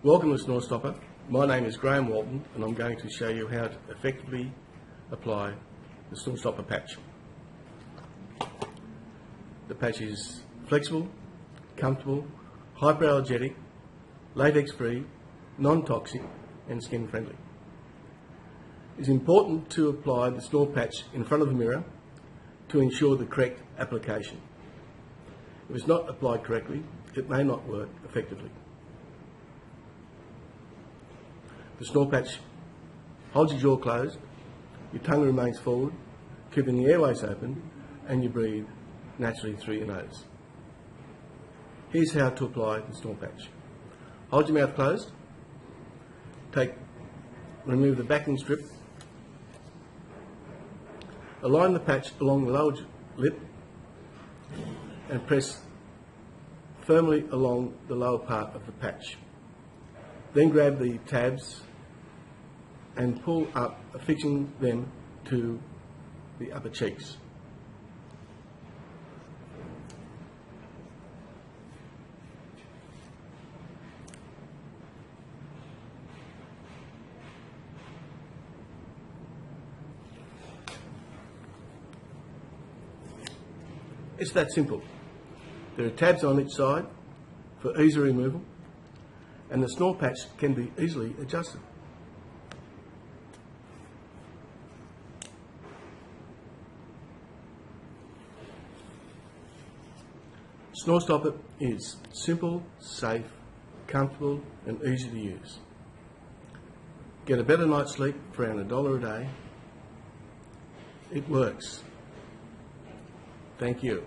Welcome to Snore Stopper. My name is Graham Walton and I'm going to show you how to effectively apply the Snore Stopper patch. The patch is flexible, comfortable, hyperallergenic, latex free, non-toxic and skin friendly. It is important to apply the snore patch in front of the mirror to ensure the correct application. If it's not applied correctly, it may not work effectively. The snore patch holds your jaw closed, your tongue remains forward, keeping the airways open, and you breathe naturally through your nose. Here's how to apply the snore patch. Hold your mouth closed, remove the backing strip, align the patch along the lower lip and press firmly along the lower part of the patch. Then grab the tabs and pull up, affixing them to the upper cheeks. It's that simple. There are tabs on each side for easy removal, and the snore patch can be easily adjusted. Snore Stopper is simple, safe, comfortable and easy to use. Get a better night's sleep for around $1 a day. It works. Thank you.